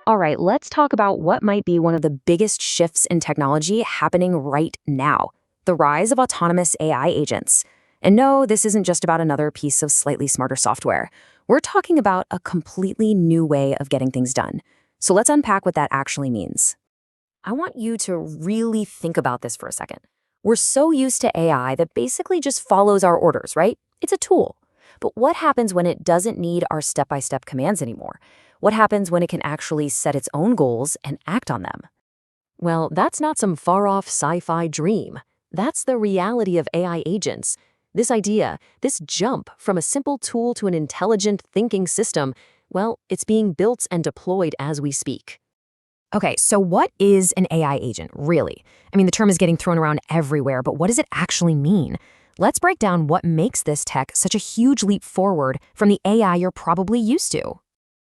All right, let's talk about what might be one of the biggest shifts in technology happening right now: the rise of autonomous AI agents. And no, this isn't just about another piece of slightly smarter software. We're talking about a completely new way of getting things done. So let's unpack what that actually means. I want you to really think about this for a second. We're so used to AI that basically just follows our orders, right? It's a tool. But what happens when it doesn't need our step-by-step commands anymore? What happens when it can actually set its own goals and act on them? Well, that's not some far-off sci-fi dream. That's the reality of AI agents. This idea, this jump from a simple tool to an intelligent thinking system, well, it's being built and deployed as we speak. Okay, so what is an AI agent, really? I mean, the term is getting thrown around everywhere, but what does it actually mean? Let's break down what makes this tech such a huge leap forward from the AI you're probably used to.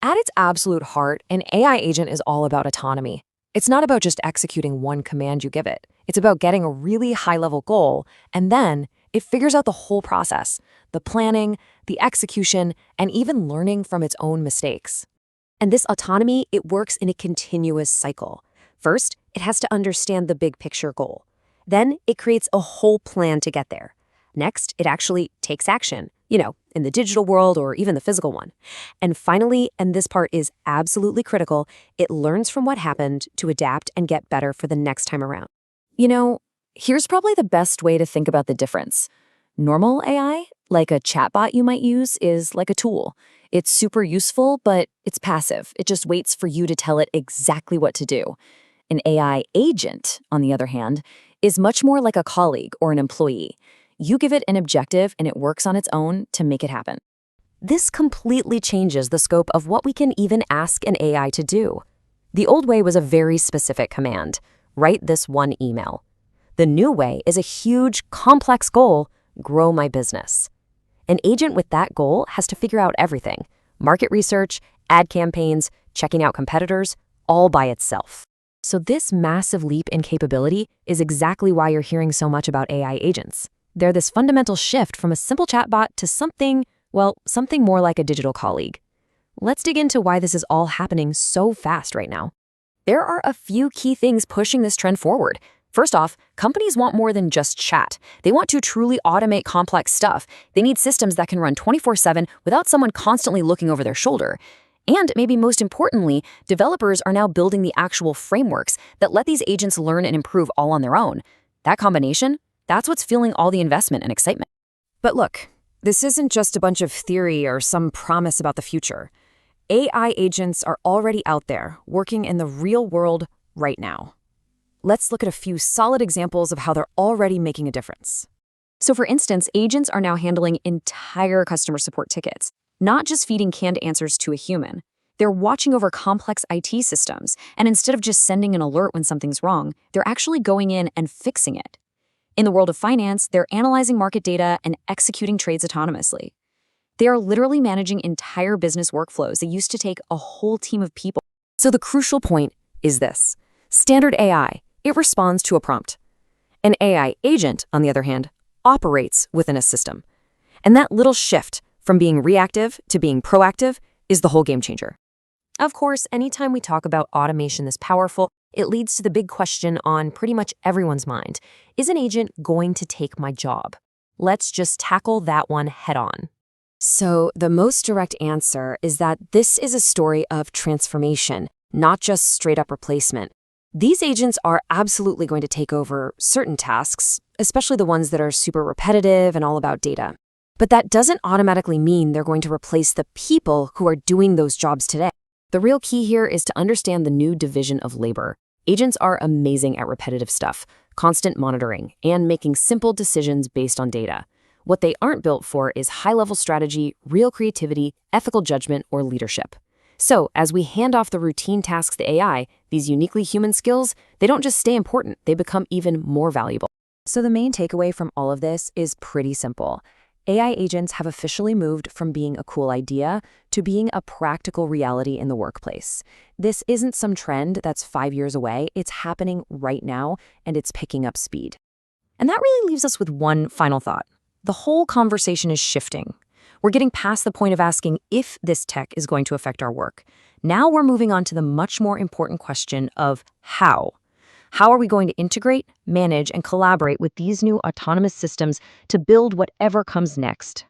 At its absolute heart, an AI agent is all about autonomy. It's not about just executing one command you give it. It's about getting a really high-level goal, and then it figures out the whole process: the planning, the execution, and even learning from its own mistakes. And this autonomy, it works in a continuous cycle. First, it has to understand the big picture goal. Then it creates a whole plan to get there. Next, it actually takes action, in the digital world or even the physical one. And finally, and this part is absolutely critical, it learns from what happened to adapt and get better for the next time around. Here's probably the best way to think about the difference. Normal AI, like a chatbot you might use, is like a tool. It's super useful, but it's passive. It just waits for you to tell it exactly what to do. An AI agent, on the other hand, is much more like a colleague or an employee. You give it an objective and it works on its own to make it happen. This completely changes the scope of what we can even ask an AI to do. The old way was a very specific command: write this one email. The new way is a huge, complex goal: grow my business. An agent with that goal has to figure out everything: market research, ad campaigns, checking out competitors, all by itself. So this massive leap in capability is exactly why you're hearing so much about AI agents. They're this fundamental shift from a simple chatbot to something more like a digital colleague. Let's dig into why this is all happening so fast right now. There are a few key things pushing this trend forward. First off, companies want more than just chat. They want to truly automate complex stuff. They need systems that can run 24/7 without someone constantly looking over their shoulder. And maybe most importantly, developers are now building the actual frameworks that let these agents learn and improve all on their own. That combination, that's what's fueling all the investment and excitement. But look, this isn't just a bunch of theory or some promise about the future. AI agents are already out there, working in the real world right now. Let's look at a few solid examples of how they're already making a difference. So for instance, agents are now handling entire customer support tickets, not just feeding canned answers to a human. They're watching over complex IT systems, and instead of just sending an alert when something's wrong, they're actually going in and fixing it. In the world of finance, they're analyzing market data and executing trades autonomously. They are literally managing entire business workflows that used to take a whole team of people. So the crucial point is this: standard AI, it responds to a prompt. An AI agent, on the other hand, operates within a system. And that little shift from being reactive to being proactive is the whole game changer. Of course, anytime we talk about automation this powerful, it leads to the big question on pretty much everyone's mind: is an agent going to take my job? Let's just tackle that one head on. So the most direct answer is that this is a story of transformation, not just straight up replacement. These agents are absolutely going to take over certain tasks, especially the ones that are super repetitive and all about data. But that doesn't automatically mean they're going to replace the people who are doing those jobs today. The real key here is to understand the new division of labor. Agents are amazing at repetitive stuff, constant monitoring, and making simple decisions based on data. What they aren't built for is high-level strategy, real creativity, ethical judgment, or leadership. So, as we hand off the routine tasks to AI, these uniquely human skills, they don't just stay important, they become even more valuable. So the main takeaway from all of this is pretty simple. AI agents have officially moved from being a cool idea to being a practical reality in the workplace. This isn't some trend that's 5 years away. It's happening right now, and it's picking up speed. And that really leaves us with one final thought. The whole conversation is shifting. We're getting past the point of asking if this tech is going to affect our work. Now we're moving on to the much more important question of how. How are we going to integrate, manage, and collaborate with these new autonomous systems to build whatever comes next?